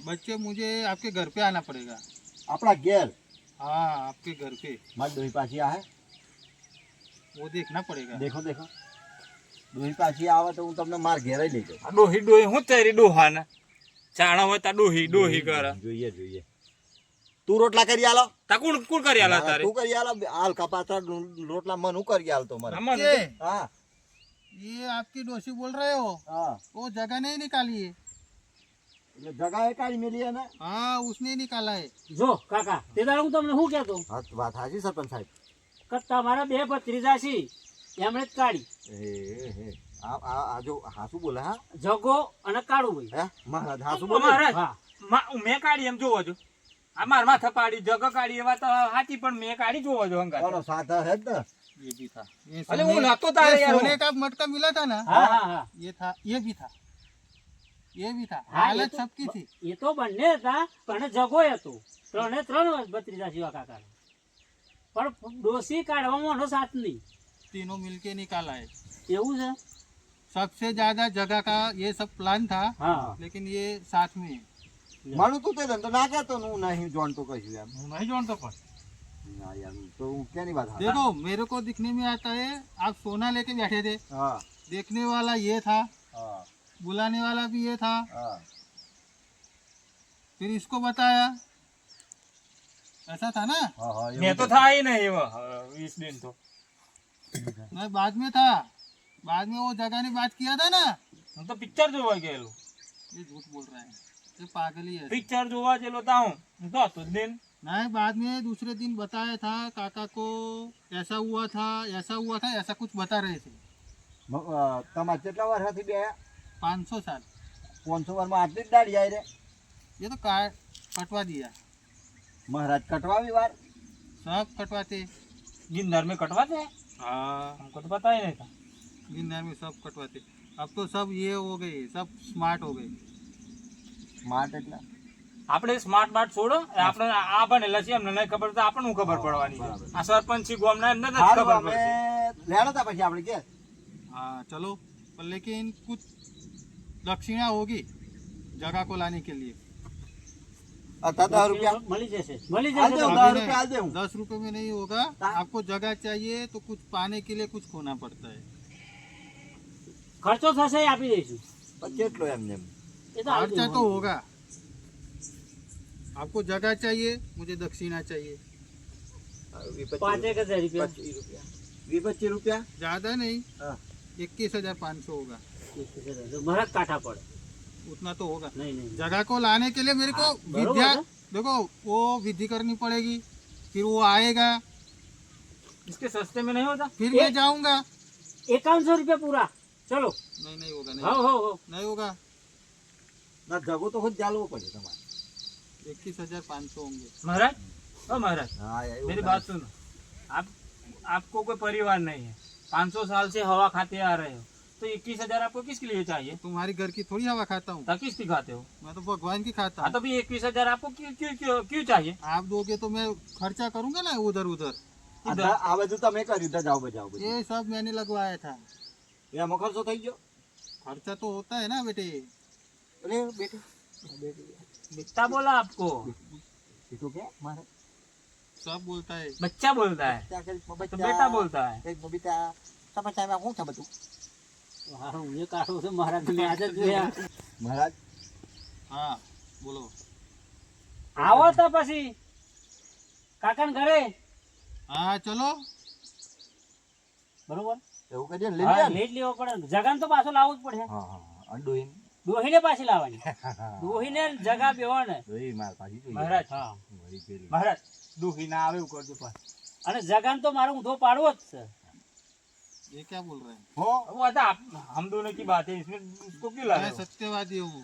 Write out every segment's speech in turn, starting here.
बच्चे मुझे आपके घर पे आना पड़ेगा। अपना घेर हाँ आपके घर पे मार डोही पाछी आ है वो देखना पड़ेगा। देखो देखो डोही पाछी आवे तो હું તમને માર ઘેર લઈ જાઉં। આ ડોહી ડોહી હું તારી ડોહાને ચાણા હોય તા ડોહી ડોહી કરે જોઈએ જોઈએ તું રોટલા કરી આલો તા કોણ કોણ કરી આલા તારે તું કરી આલો હાલ કપાતા રોટલા મન હું કરી આલ તો મારે આમાં ये હા ये आपकी डोशी बोल रहे हो, હા वो जगह नहीं निकाली है। એટલે જગા એ કાઢી મેલી હે ને हाँ उसने निकाला है। જો કાકા તે દાડે હું તમને શું કહેતો હા વાત હાજી સરપંચ સાહેબ કે તમારા બે ભત્રીજા છે એમણે જ કાઢી હે આ જો હાસુ બોલે હા જગો અને કાળુભાઈ હે મહારાજ હાસુ બોલે મહારાજ હા મેં કાઢી એમ જોવો છો આ માર માથા પાડી જગ કાઢી એવા તો હાચી પણ મેં કાઢી જોવો છો હંગા બોલો સાથ હે જ ને ये भी था। ये અલે હું નતો ये તારે યાર सोने का मटका मिला था ना, હા હા હા ये था, ये भी था, ये भी था। हाँ, ये हालत तो- सबकी थी। એ તો બંને હતા પણ જગો હતો ત્રણ ભત્રીજા જેવા કાકા પણ ડોસી કાઢવામાં એનો સાથ નહીં तीनों मिलके निकाला है। એવું છે सबसे ज्यादा जगह का ये सब प्लान था, હા लेकिन ये साथ में है। મારું તું તે ધંધો ના કહેતો હું નહીં જોણતો કશું એમ હું नहीं जानता पर ના યાર તો હું ક્યાંની વાત देखो मेरे को दिखने में आता है आप सोना लेके बैठे थे, હા देखने वाला ये था, હા बुलाने वाला भी ये था, હા फिर इसको बताया, ऐसा था ना। હા હા મેં તો થાય નહીં એવા 20 દિન તો मैं बाद में था, बाद में वो जगह ने बात किया था ना। હું તો પિક્ચર જોવા ગયેલો ये झूठ बोल रहा है, ये पागल ही है। પિક્ચર જોવા ગયેલો તા હું તો હતો જ દિન नहीं बाद में दूसरे दिन बताया था काका को, ऐसा हुआ था, ऐसा कुछ बता रहे थे। તમારે કેટલા વર્ષથી બે 500 साल 500 વર્ષમાં આટલી જ દાઢી આવી રે ये तो कटवा दिया, મહારાજ કટવાવી વાર सब कटवाते। ગિરનાર में कटवाते हैं हाँ हमको तो पता ही नहीं था गिरनार में सब कटवाते। अब तो सब ये हो गए, सब स्मार्ट हो गए। સ્માર્ટ એટલે આપણે સ્માર્ટ બાર્ટ છોડો આપણે આ બનેલા છે અમને નહીં ખબર તો આપણને હું ખબર પડવાની છે આ સરપંચ છે ગામના એમને નથી સારું ખબર અમે પડતી લેણો તા પછી આપણે કે हाँ चलो, पर लेकिन कुछ दक्षिणा होगी जगह को लाने के लिए। 10 રૂપિયા મળી જશે મળી આલ જશે દેવું તમને. 10 રૂપિયા આલ દેવું 10 रुपए में नहीं होगा, आपको जगह चाहिए तो कुछ पाने के लिए कुछ खोना पड़ता है। ખર્ચો થશે એ આપી દઈશું પણ કેટલો એમ ને એ તો આપી खर्चा तो દઈશું. होगा, आपको जगह चाहिए, मुझे दक्षिणा चाहिए। 5,000 રૂપિયા 25 રૂપિયા ज्यादा नहीं, हाँ। 21,500 होगा, મારા કાંઠા પડે उतना तो होगा। નહીં નહીં जगह को लाने के लिए मेरे को बरोबर विद्या, है। देखो वो विधि करनी पड़ेगी, फिर वो आएगा, इसके सस्ते में नहीं होता फिर मैं जाऊंगा। 5100 રૂપિયા પૂરા ચલો नहीं होगा, હો હો હો नहीं होगा। ના જગો તો ખુદ ચાલવો પડે તમારે 21,500 होंगे। महाराज ओ महाराज હા એવું मेरी થાય. बात सुनो आप आपको कोई परिवार नहीं है 500 साल से हवा खाते आ रहे हो तो 21,000 आपको किसके लिए चाहिए तुम्हारी घर की थोड़ी हवा खाता हूँ, तो किसकी खाते हो मैं तो भगवान की खाता हाँ हूँ। तो भी 21,000 आपको क्यों क्यों क्यों क्यों चाहिए आप दोगे तो मैं खर्चा करूंगा ना उधर उधर। આ બધું તમે કર્યું તો જાઓ બજાવ બધું ये सब मैंने लगवाया था। એમાં ખર્ચો થઈ ગયો खर्चा तो होता है ना बेटे। અરે બેટી बच्चा बोला आपको કીધું કે મારે सब बोलता है। बच्चा बोलता है ત્યાં કરી तो बेटा बोलता है એક બબીતા સમાચારમાં શું છે બધું હારું, હું કાઢું છું મહારાજ મેં આજે જ જોયા મહારાજ हाँ बोलो। આવો તો પછી કાકાને ઘરે हाँ चलो, બરોબર એવું કરીએ લઈ હા, લે લઈ જ લેવો પડે જગાને તો પાછો લાવવું જ પડે હા હા અંડોઈન ડોહીને પાછી લાવવાની ડોહીને જગા બેવો ને દોઈ માર પાછી જોઈએ महाराज હા વળી પેલી. महाराज दुखी ना आवे कर दो पास અને જગાને તો મારો ઊંધો પાડવો જ છે ये क्या बोल रहे हैं? હો वो आता हम दोनों की बात है इसमें उसको क्यों ला रहे मैं हो सत्यवादी हूँ,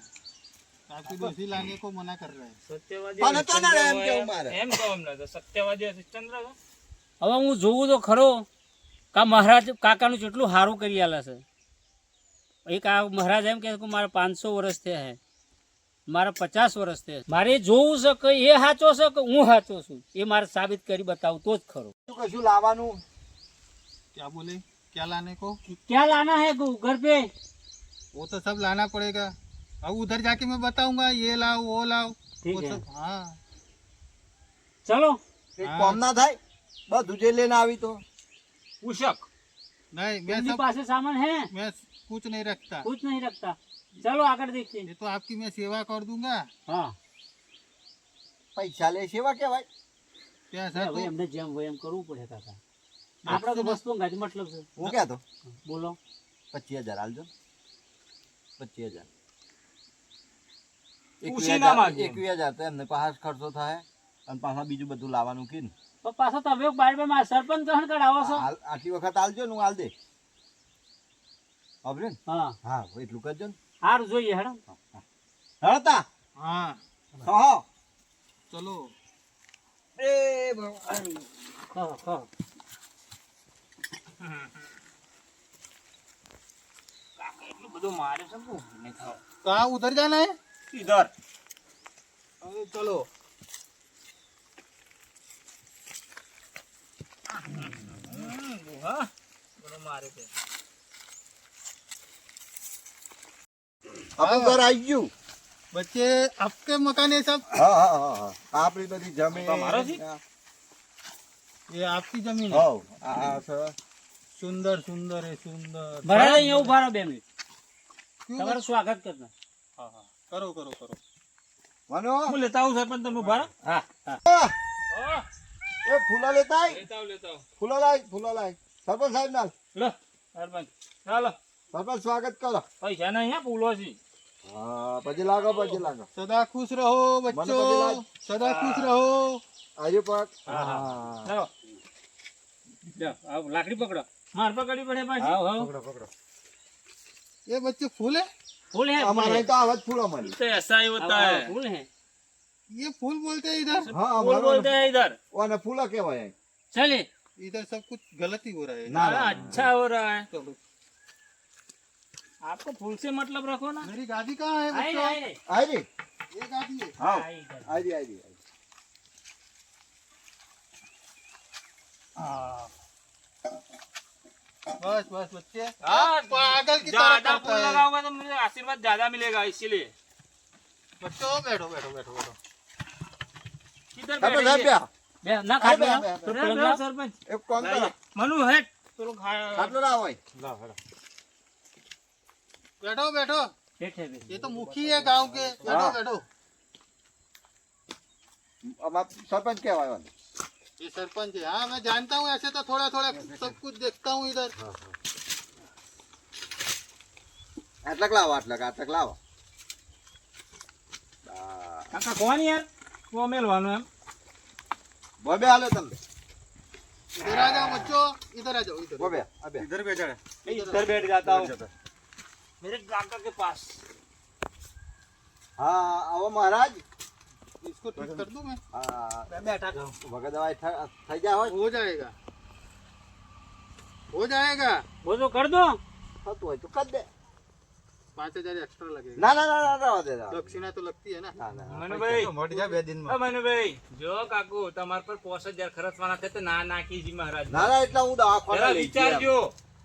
आपकी दोषी लाने को मना कर रहे हैं। सत्यवादी પણ તો ના એમ हरिश्चंद्र કેવું हो, મારે એમ કહો અમને તો સત્યવાદી હરિશ્ચંદ્ર हो. હવે હું જોઉં તો ખરો કા મહારાજ કાકાનું જેટલું સારું કરી આલે છે એક આ મહારાજ એમ કહે છે કે મારા 500 વર્ષ થયા હે મારા 50 વર્ષ થયા મારે જોવું છે કે એ સાચો છે કે હું સાચો છું એ મારે સાબિત કરી બતાવું તો જ ખરો કશું લાવવાનું क्या बोले, क्या लाने को? क्या लाना है घर पे वो तो सब लाना पड़ेगा। अब उधर जाके मैं बताऊंगा ये लाओ वो लाओ ठीक वो है सब हाँ चलो કંઈક હા. કોમ ના થાય બધું જે લઈને આવી તો पूछक नहीं मैं अपने सब पास सामान है मैं कुछ नहीं रखता कुछ नहीं रखता चलो आकर देखते ये हैं तो आपकी मैं सेवा कर दूंगा हाँ પૈસા લે સેવા કહેવાય पैसा भाई तो हमने જેમ હોય એમ કરવું પડે કાકા આપણે તો વસ્તુ ગાજ મતલબ છે હું કહેતો બોલો 25,000 હાલજો 25,000 ઉછીના માગે. 21,000 તો એમને પાસ ખર્ચો થાય અને પાછા બીજું બધું લાવવાનું કીધું તો પાછો તમે બાર માં સરપંચ ગ્રહણ કરાવો છો આટલી વખત હાલજો ને હું હાલ દે હવે ને હા હા એટલું કરજો ને સારું જોઈએ હેડો હળતા हाँ હા चलो એ ભગવાન કહો કહો એટલું બધું મારે છે શું નહીં થાવ कहाँ उधर जाना है इधर अरे चलो हाँ બધું મારે છે આપણું ઘર આવી ગયું बच्चे आपके मकान है सब હા હા હા હા આપણી બધી જમીન તમારો છે? ये आपकी जमीन है હઉ આ છે. सुंदर सुंदर है सुंदर ભરાય અહીંયા ઉભા રહો 2 મિનિટ क्यों તમારું સ્વાગત કરના हाँ हाँ करो करो करो મનો હું લેતા આવું સરપંચ તમે ઉભા રહો. હા હા આ, એ ફૂલા લેતા આય. લેતા આવું ફૂલો લાય સરપંચ સાહેબ ના લો સરપંચ ચાલો સરપંચ સ્વાગત કરો પૈસા નહીં હે પૂલો છે હા પછી લાગો सदा खुश रहो बच्चों लाज। सदा खुश रहो આજુ પગ હા, હા. હા ચાલો લ્યો આવ લાકડી પકડો માર પકડી પડે પાછી આવ આવ પકડો ये बच्चे फूल है फूल है અમારે અહીં તો આવા જ ફૂલો મળી तो ऐसा ही होता है फूल है ये फूल बोलते हैं इधर હા फूल बोलते અમારે हैं इधर ઓને ફૂલો કહેવાય અહીં. चले इधर सब कुछ गलत ही हो रहा है ના हाँ, ના अच्छा हो रहा है चलो आपको फूल से मतलब रखो ना मेरी गाड़ी कहाँ है आए बच्चों आए આવી રી ये गाड़ी है હા आए इधर। આવી રી बस बस बच्चे हाँ, पागल की तरह ज्यादा करता फूल है। लगाओगे तो मुझे आशीर्वाद ज्यादा मिलेगा इसीलिए बच्चों बैठो बैठो बैठो बैठो किधर સરપંચ સાહેબ बैठेंगे? બે બે ના ખાટલો બે, લાવ. બે, તો बैठो, પલંગ बैठो, લાવ. सरपंच એક કામ કરો मनु है तो लोग ખાટલો લાવો અહીં. बैठो बैठो બેઠે બેઠે. ये तो मुखी है गांव के बैठो हाँ। बैठो અમાર સરપંચ કહેવાય ઓને. ये सरपंच है हाँ मैं जानता हूँ ऐसे तो थोड़ा थोड़ा सब कुछ देखता हूँ इधर આટલાક લાવો આટલાક લાવો કાકા કોણ યાર वो મેલવાનું એમ બોબે હાલો તમે इधर आ जाओ बच्चों इधर आ जाओ इधर બોબે આ બે इधर बैठा इधर बैठ जाता हूँ मेरे काका के पास હા આવો મહારાજ इसको ठीक कर दूं मैं હા मैं बैठा था વગર દવાઈ થઈ જાય હોય हो जाएगा हो जाएगा वो तो कर दो થતું હોય તો કર દે 5,000 एक्स्ट्रा लगेगा ના ના ના ના રહેવા દે રહેવા દે. दक्षिणा तो लगती है ना ના ના મનુભાઈ મનુભાઈ જો કાકુ તમાર પર 5,000 ખર્ચવાના છે તો ના નાખીજી મહારાજ ના ના એટલે હું દવાખાને જરા લઈ વિચારજો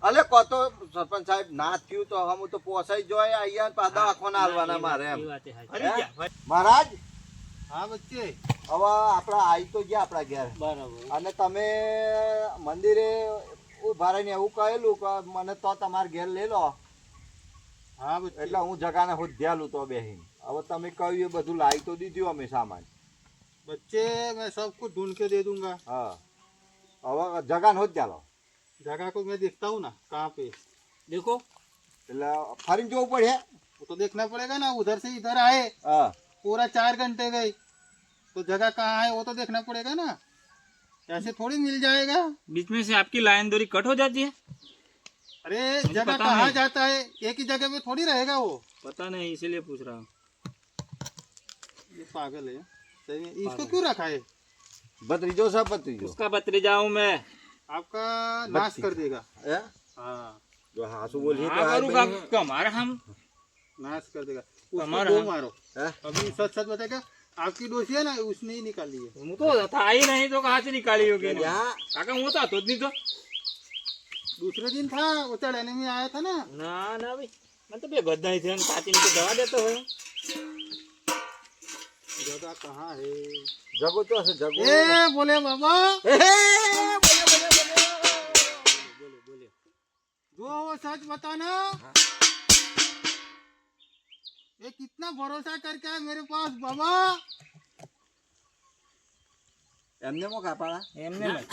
અલે કોતો સરપંચ સાહેબ ના થયું તો હમ તો પોસાઈ જોય અહીંયા પા દવાખાને હાલવાના મારે એમ એ વાત એ હાચી. ફરી ગયા મહારાજ हाँ बच्चे હવે આપડા આવી તો ગયા આપડા ઘેર બરાબર અને તમે મંદિરે ઉભા રહીને એવું કહેલું કે મને તો તમારા ઘેર લઈ લો हाँ बच्चे એટલે હું જગાને હોદ્યાલું તો બેહીને હવે તમે કહ્યું એ બધું લાવી તો દીધું અમે સામાન बच्चे मैं सब कुछ ढूंढ के दे दूंगा હા હવે જગાને હોદ્યાલો जगह को मैं देखता हूँ ना कहाँ पे देखो એટલે ફરીને જોવું પડે वो तो देखना पड़ेगा ना उधर से इधर आए હા पूरा 4 घंटे गए तो जगह कहाँ है वो तो देखना पड़ेगा ना ऐसे थोड़ी मिल जाएगा बीच में से आपकी लाइन दूरी कट हो जाती है अरे मुझे जगह पता कहाँ नहीं। जाता है एक ही जगह पे थोड़ी रहेगा वो पता नहीं इसीलिए पूछ रहा हूँ ये पागल है सही में इसको क्यों रखा है ભત્રીજો છે ભત્રીજો उसका भतीजा हूँ मैं आपका नाश कर देगा હે हाँ જો હાસુ બોલીએ તો हाँ હાથ करूँगा બેહીને- कमार हम नाश कर देगा उसको हमारा- दो मारो હે? अभी सच सच बताएगा आपकी डोसी है ना उसने ही निकाली है હું તો था ही नहीं तो कहाँ से निकाली होगी યા, काका હું તો હતો જ નહીં તો दूसरे दिन था वो चढ़ाने में आया था ना ના ના ભાઈ मैं तो बेगद नहीं थे चाची ने तो दवा देते हो जगह कहाँ है? જગો તો હશે જગો ए बोले बाबा, એ, બોલે, બોલે, બોલે. जो वो सच बताना। ये कितना भरोसा करके है मेरे पास बाबा। એમને મો કાપાડા एमने में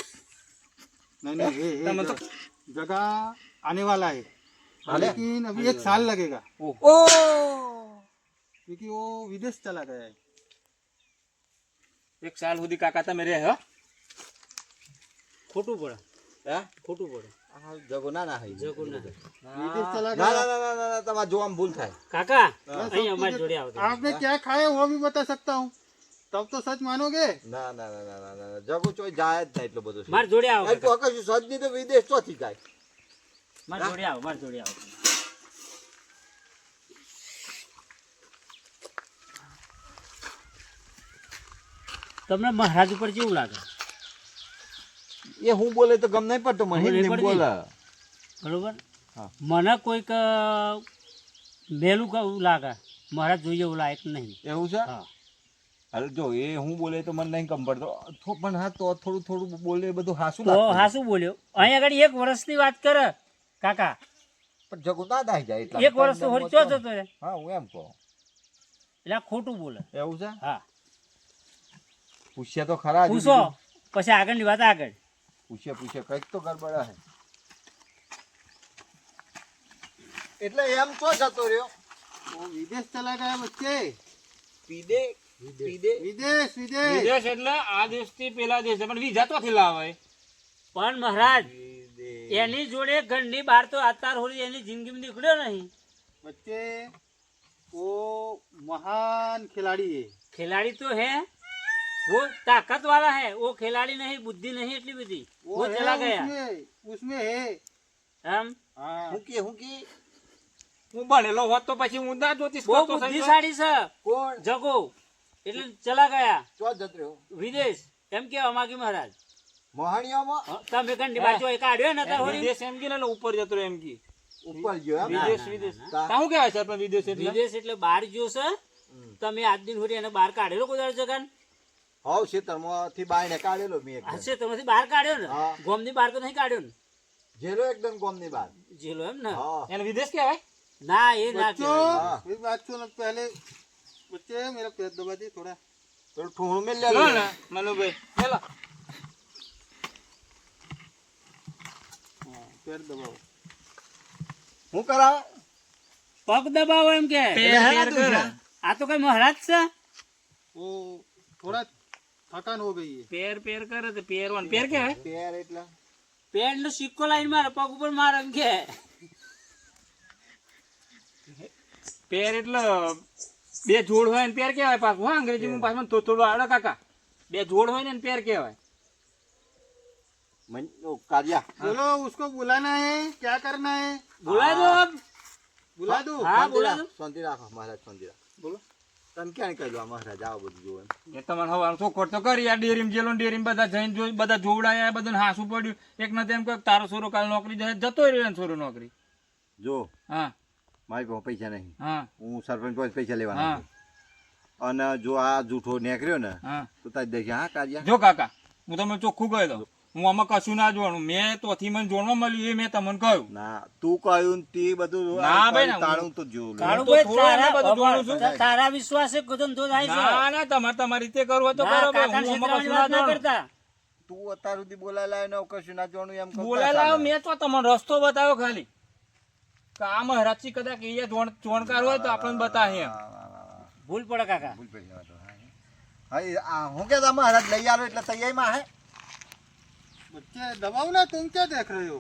नहीं नहीं, ये तब तो- जगह आने वाला है, हाले? लेकिन अभी 1 साल लगेगा ઓ क्योंकि वो विदेश चला गया है। 1 साल સુધી કાકા તમે રહે હો ખોટું પડે, હે ખોટું પડે. આ જગો ના ના હઈ જગો ના. विदेश चला ના गया। ના ના ના ના તમારે જોવામાં ભૂલ થાય કાકા मैं सब અહીં અમારી कुछ- જોડે આવજો. आपने क्या खाया वो भी बता सकता हूँ, तब तो सच मानोगे। ના ના ના ના ના ના જગો ચોય જાય જ નહીં એટલો બધો છે. મારી જોડે આવો એ તો કશું સજ નહીં તો વિદેશ ચોથી જાય મારી જોડે આવો, મારી જોડે આવો. તમને મહારાજ ઉપર કેવું લાગે? એ હું બોલે તો ગમ નહીં પડતો મને ખબર નહીં હિન્દી પડતી? બોલે બરોબર. હા. મને કોઈક મેલું કેવું લાગે, મહારાજ જોઈએ એવું લાયક નહીં. એવું છે હા. હાલ જો એ હું બોલે તો મને નહીં ગમ પડતો પણ હા તો થોડું થોડું બોલે એ બધું હાસું તો લાગતું. હા શું બોલ્યો? અહીં આગળ 1 વર્ષની વાત કરે કાકા, પણ જગો ના દાઈ જાય એટલા 1 વર્ષ તો હોરી ચો જતો રહે. હા હું એમ કહું એટલે આ ખોટું બોલે. એવું છે હા, પૂછ્યા તો ખરા હજુ પૂછો બીજું. પછી આગળની વાત આગળ. પૂછ્યા કંઈક તો ગડબડ હે એટલે એમ તો જતો રહ્યો वो विदेश चला गया बच्चे, પીદે પીદે विदेश विदेश। વિદેશ એટલે આ દેશથી પેલા દેશ છે, પણ વિઝા તો લાવે પણ મહારાજ પીદે એની જોડે ઘરની બહાર તો અત્યાર હોરી એની જિંદગી નીકળ્યો નહીં. बच्चे वो महान खिलाड़ी है। खिलाड़ी तो है, वो ताकत वाला है, वो खिलाड़ी नहीं, बुद्धि नहीं इतनी बड़ी, वो है चला गया. उसमें है। हम हाँ હું કે હું ભણેલો હોત તો પછી હું ના જોતીશ બહુ કરતો બુદ્ધિશાળી છે કોણ જગો, એટલે ચલા ગયા ચો જતો રહ્યો વિદેશ. એમ કેવા માંગી મહારાજ. મોહણીઓમાં તમે ઘરની બહાર જો કાઢ્યો ને અત્યાર હોરી. વિદેશ એમ કે ને ઉપર જતો રહ્યો એમ કે ઉપર ગયો એમ ના, વિદેશ ના, વિદેશ ના, ના. કાહું કહેવાય છે પણ વિદેશ એટલે વિદેશ એટલે બહાર ગયો છે. તમે આજ દિન હોરી એને બહાર કાઢેલો કોઈ દાડો જગાન? હાવ ખેતરમાંથી બાયણે કાઢેલો મેં એકદમ. હશે તમારી બહાર કાઢ્યો ને, હા. ગોમની બહાર તો નહીં કાઢ્યો ને. જેલો એકદમ ગોમની બહાર જેલો એમ ને? હા એને વિદેશ કહેવાય ના એ ના बच्चों કહેવાય. हाँ। मेरी बात सुनो पहले। बच्चे मेरा पैर दबा दी थोड़ा। થોડું ઠૂંહું મેલ લો લે ને મનુભાઈ હેલો हाँ, पैर दबाओ। હું કરાવ પગ દબાવો એમ કે. પેર પેર કરે આ તો કઈ મહારાજ છે. वो थोड़ा थकान हो गई है। પેર પેર કરે તો પેરવાન પેર કહેવાય પેર એટલે પેડ નો સિક્કો લાઈન મારે પગ ઉપર મારે એમ કે. પેર એટલે બે જોડ હોય ને પેર કહેવાય પાછું હા અંગ્રેજીમાં પાછું તો થોડું આવડે કાકા બે જોડ હોય ને એને પેર કહેવાય કાઢ્યા चलो उसको बुलाना है, क्या करना है? બોલાય દો અબ. बुला दो। હા બોલા દો. શાંતિ રાખો મહારાજ શાંતિ રાખો બોલો તમે ક્યાં કહ્યું આ મહારાજ આવો બધું જોવે એ તમારે હવાનું ચોખવટ તો કરી આ ડેરીમ જેલો ડેરીમ બધા જઈને જોઈ બધા જોવડાયા બધાને હાસું પડ્યું એક ને તેમ કે તારો છોરો કાલ નોકરી જાય જતો રહ્યો ને છોરો નોકરી જો હા મારી પાસે પૈસા નહીં હા હું સરપંચ પાસે પૈસા લેવાના હા. છે. અને જો આ જૂઠો નીકળ્યો ને હા તો તારી દેખી હા કાઢ્યા જો કાકા હું તમને ચોખ્ખું કહી દઉં હું આમાં કશું ના જોવાનું મેં તોથી મને જોડવા મળ્યું એ મેં તમને કહ્યું ના તું કહ્યું ને તે બધું ના ભાઈ, ના, તાળું તો જોયું કાળું તો ભાઈ થોડું એમને બધું જોઉં છું. તારા વિશ્વાસે ધંધો થાય છે. ના ના તમારે તમારી રીતે કરવું હોય તો ના, કરો ભાઈ. કાકાને હું આમાં છેતરવાની કશું ના વાત ના જોવાનું. કરતા. તું અત્યાર સુધી બોલાય લાય ને કશું ના જોવાનું એમ કરતા બોલેલા ચાલે. મેં તો તમને રસ્તો બતાવ્યો ખાલી કે આ મહારાજજી કદાચ એ જોણકાર હોય તો આપણને બતાવે એમ વાહ, વાહ, વાહ, વાહ. ભૂલ પડે કાકા. ભૂલ પડી જવા દો. હા એ આ હું કે મહારાજ લઈ આલો એટલે તૈયારીમાં હે बच्चे दबाओ ना, तुम क्या देख रहे हो?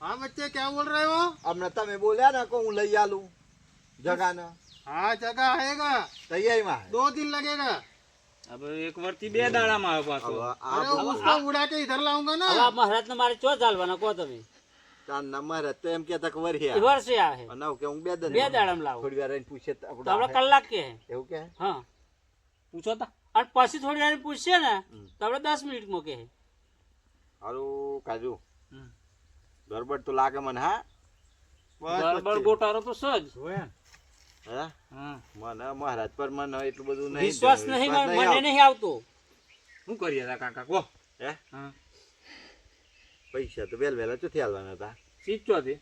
हाँ बच्चे क्या बोल रहे हो? હમણાં તમે બોલ્યા ને કે હું લઈ આલું જગાને हाँ जगह आएगा, તૈયારીમાં હે 2 दिन लगेगा। હવે એક વર્ષથી 2 દાડામાં આવે પાછો હવે अरे આ उसको उड़ा के इधर लाऊंगा હવે ना। આ મહારાજને મારે ચો ચાલવાના કહો તમે. તારના મહારાજ તો એમ કહેતા કે વરી એ વર્ષે આવે અને કે હું 2 બે દાડામાં લાવો થોડી વાર રહીને પૂછે તો તો આપણે કલાક કે એવું કે હા, પૂછો તા અને પછી થોડી વાર પૂછશે ને તો આપણે 10 મિનિટમાં કે. હારું કાજુ હમ. ગરબડ તો લાગે મને હા બસ ગરબડ વચ્ચે. ગોટાળો તો સજ હા હા મને મહારાજ પર મને એટલું બધું નહીં વિશ્વાસ નહીં મને આવતો. નહીં આવતો. શું કરીએ તા કાકા કહો હે હા પૈસા તો વહેલા ચોથી હાલવાના હતા સીચોથી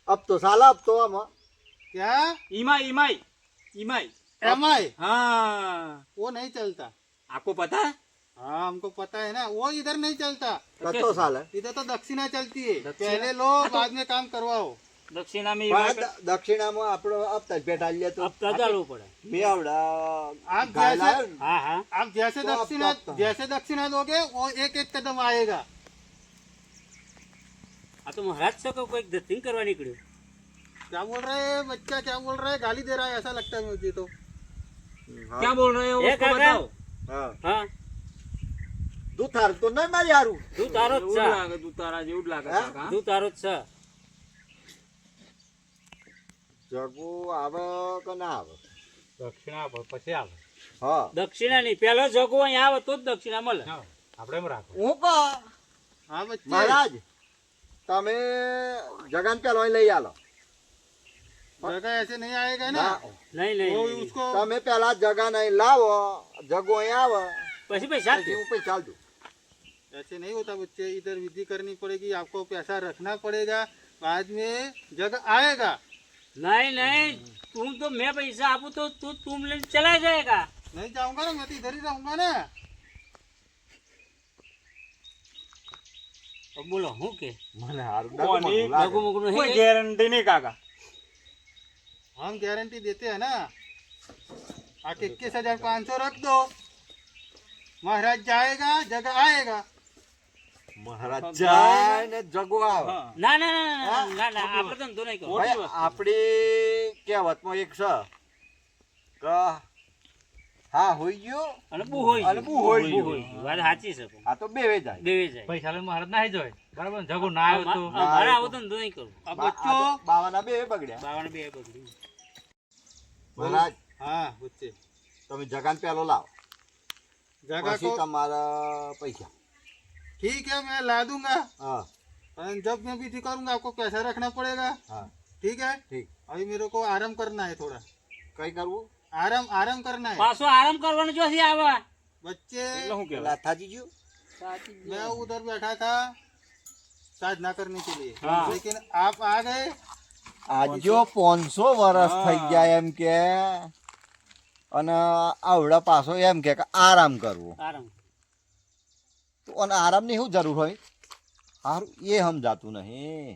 અબ તો સાલા અબ તો આમાં क्या ઈમાઈ ઈમાઈ ઈમાઈ एम आई हाँ वो नहीं चलता. आपको पता है हाँ हमको पता है ना, वो इधर नहीं चलता. કતો સાલ હે? इधर तो दक्षिणा चलती है. दक्षिणा? पहले लो बाद में काम करवाओ. दक्षिणा में પણ દક્ષિણામાં આપણો આપતા જ ભેટ આલીએ તો હપ્તા ચાલવું પડે. મેવડા આપ ગાય જૈસે- લાયો ને? હા હા आप जैसे तो आप दक्षिणा तो- जैसे दक्षिणा दोगे वो एक एक कदम आएगा. આ તો મહારાજ છે કે કોઈક ધતિંગ કરવા નીકળ્યું. क्या बोल रहे हैं बच्चा, क्या बोल रहा है, गाली दे रहा है ऐसा लगता है मुझे तो. હા. क्या बोल रहे हो ए, उसको काका। बताओ હા હા તું થાર તો નહીં મારી હારું તું તારો જ એવું છે. લાગે તું તારા જેવું જ લાગે હે? કાકા તું તારો જ છે. જગુ આવે કે ના આવે દક્ષિણા પછી આવે હા દક્ષિણા નહીં, પેલો જગો અહીંયા આવે તો જ દક્ષિણા મળે. આપણે એમ રાખો હું કા हाँ बच्चे. મહારાજ તમે જગાન પેલો અહીં લઈ આલો जगह ऐसे नहीं आएगा ना. ના, નહીં નહીં, वो નહીં. उसको તમે પેલા જગાન અહીં લાવો જગો અહીં આવે પછી પૈસા પછી હું પૈસા ચાલતું ऐसे नहीं होता बच्चे. इधर विधि करनी पड़ेगी, आपको पैसा रखना पड़ेगा, बाद में जगह आएगा. નહીં નહીં, તું તો મેં પૈસા આપું તો તું લઈને ચલા જાયગા. नहीं जाऊंगा ना, मैं तो इधर ही रहूंगा ना. તો બોલો હું કે મને હારું કોની? ડગમગું લાગે. લઘુ મગું कोई નહીં. गारंटी नहीं काका हम गारंटी देते हैं ना. आप 21,500 रख दो, महाराज जाएगा, जगह आएगा. મહારાજ જાય ને જગો આવે हाँ ના ના ના ના ના ના આપણે ધંધો નહીં કરવો. ભાઈ આપણી કહેવતમાં એક છે કે હા હોઈ ગયો અને બુ હોય અને બુ હોય બુ ગયું. હોય. વાત સાચી છે પણ. આ તો બેવે જાય દેવી જાય. પૈસા લઈને મહારાજ નાહી જાય બરાબર ને? જગો ના આવ્યો તો મારે આવો ધંધો નહીં કરવો. अब આ बच्चों, તો બાવાના બે બગડ્યા બાવાને બે બગડ્યું. મહારાજ हाँ बच्चे, તમે જગાન પેલો લાવો जगह પછી को તમારા પૈસા ठीक है मैं ला दूंगा. હા और जब मैं विधि करूंगा आपको पैसा रखना पड़ेगा. હા ठीक है. ઠીક अभी मेरे को आराम करना है थोड़ा. કઈ કરવું आराम आराम करना है પાછો આરામ કરવાનો જોથી આવે. बच्चे. એટલે શું કહેવાય પેલા થાજી ગયું मैं उधर बैठा था साधना करने के लिए, हाँ। लेकिन आप आ गए. આજો 500 વર્ષ થઈ ગયા એમ કે અને આવડા પાછો એમ કે આરામ કરવો આરામ. તો અને આરામની શું જરૂર હોય સારું એ સમજાતું નહીં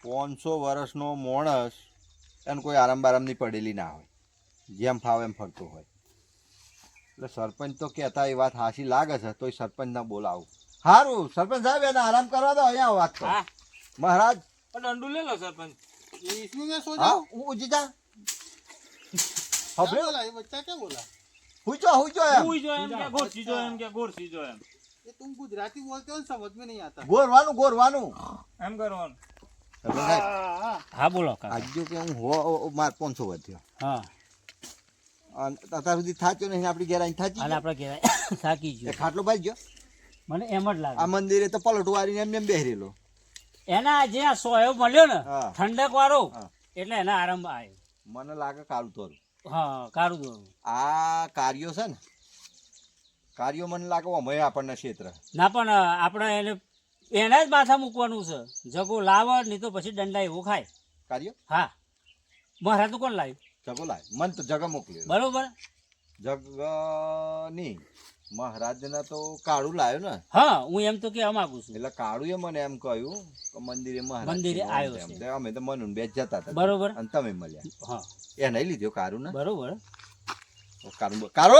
500 વર્ષનો માણસ એને કોઈ આરામ બારામની પડેલી ના હોય જેમ ફાવે એમ ફરતો હોય એટલે સરપંચ તો કહેતા એ વાત હાસી લાગે છે તોય સરપંચ ના બોલાવું સારું સરપંચ સાહેબ એને આરામ કરવા દો અહીંયા વાત કરો હા મહારાજ પણ દંડુ લે લો સરપંચ ये इसमें मैं सो હા जाऊं. હું ઉજી જા क्या હવે बोला ये बच्चा, क्या बोला? હુજો એમ હુઈ જો એમ કે ગોરસી જો એમ કે ગોરસી જો એમ ये तुम गुजराती बोलते हो ना, समझ में नहीं आता. ગોરવાનું એમ કરવાનું સરપંચ સાહેબ हाँ, હા બોલો કાકા. આજુ કે હું હો માર 500 વધ્યો હા અને અત્યાર સુધી થાચ્યો નહીં આપણી ઘેર આઈને થાચી હાલ ગયો. આપણે કહેવાય થાકી એ ગયો. ખાટલો ભાઈ ગયો મને એમ જ લાગે આ મંદિરે તો પલટું વાળીને એમ બેહરેલો એના જે આ સોયો મળ્યો ને હા. ઠંડક વાળો હા. એટલે એના આરામ આવે. મને લાગે કાળું તોરું હા કારું દોરું. આ કાર્યો છે ને કાર્યો મને લાગે અમે આપણને ક્ષેત્ર ના પણ આપણે એને એના જ માથા મૂકવાનું છે. જગો લાવે નહીં તો પછી દંડા એવો ખાય. કાર્યો હા મહારાજ તો કોણ લાવ્યું જગો લાય મન તો જગ મોકલ્યો બરોબર. જગ ની મહારાજને તો કાળું લાયો ને હા હું એમ તો કહેવા માંગુ છું. એટલે કાળું એ મને એમ કહ્યું કે મંદિરે મહારાજ મંદિરે છે, આવ્યો એમ છે. તેમ. અમે તો મનુન બે જતા હતા બરોબર. અને તમે મળ્યા હા એ નહીં લીધો કાળું ને બરોબર. કાળું કાળો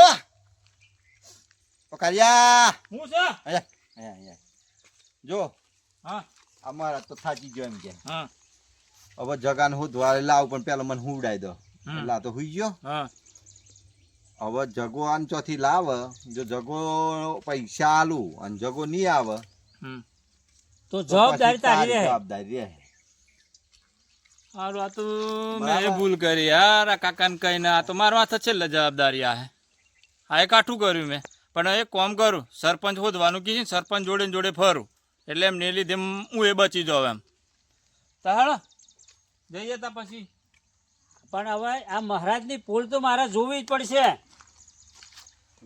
ઓ કાળિયા હું છે અહીંયા અહીંયા જો હા અમારા તો થાકી ગયો એમ કે હા હવે જગાન હું દ્વારે લાવ પણ પેલા મને હુવડાઈ દો હમ. એટલે આ તો હુઈ ગયો હા હવે જગો આન ચોથી લાવ જો જગો પૈસા આલું અને જગો નહીં આવે હમ તો તો જવાબદારી પછી તારી રહે. જવાબદારી રહે હારું આ તો મેં ભૂલ કરી યાર આ કાકાને કહીને આ તો મારા માથે છેલ્લે જવાબદારી આ હે આ એ કાઠું કર્યું મેં પણ એક કામ કરું સરપંચ હોદવાનું કીધું ને સરપંચ જોડે ને જોડે ફરું એટલે એમને લીધે હું એ બચી જાઉં એમ. તો હાલો જઈએ તા પછી. પણ હવે આ મહારાજની પોલ તો મારે જોવી જ પડશે.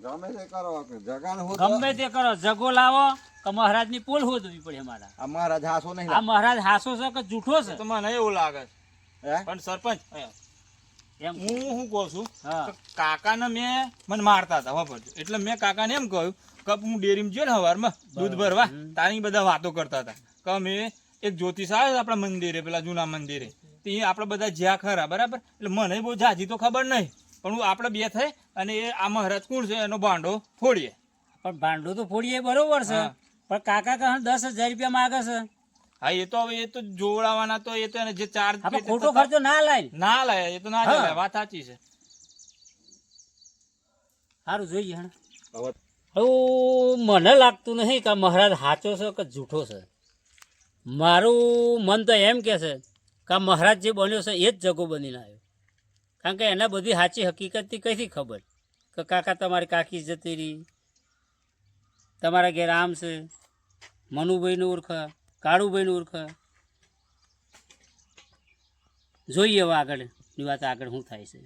ગમે તે કરો જગાને હું ગમે તે કરો, જગો લાવો કે મહારાજની પોલ હોદવી પડે મારા. અમારા હાસો નહીં આ મહારાજ હાસો છે કે જૂઠો છે? તો મને એવું લાગે છે. હે? પણ સરપંચ એમ હું શું કહું છું હા. કે કાકાને મને મારતા હતા વાપરજો, એટલે મેં કાકાને એમ કહ્યું કે હું ડેરીમાં ગયો ને સવારમાં દૂધ ભરવા, તારી બધા વાતો કરતા હતા કે અમે એક જ્યોતિષ આવે છે આપણા મંદિરે, પેલા જૂના મંદિરે, તે આપણે બધા જ્યાં ખરા બરાબર. એટલે મને બહુ જાજી તો ખબર નહીં, પણ હું આપણે બે થઈ અને એ આ મહારાજ કોણ છે એનો ભાંડો ફોડીએ. પણ ભાંડો તો ફોડીએ બરોબર છે, હા. પણ કાકા કહે 10,000 રૂપિયા માગે છે. હા એ તો હવે એ તો જોવડાવવાના, તો એ તો એને જે ચાર્જ આપણે ખોટો ખર્ચો ના લાય. ના લાય, એ તો ના હા. ચાલે, વાત સાચી છે. સારું જોઈએ હે. હવે મને લાગતું નહીં કે આ મહારાજ સાચો છે કે જૂઠો છે. મારું મન તો એમ કે છે કે આ મહારાજ જે બન્યો છે એ જ જગો બનીને આવ્યો. કારણ કે એને બધી સાચી હકીકતથી કઈથી ખબર કે કાકા તમારી કાકી જતી રહી, તમારા ઘેર આમ છે, મનુભાઈને ઓળખા, કાળુભાઈને ઓળખા. જોઈએ હવે આગળની વાત આગળ શું થાય છે.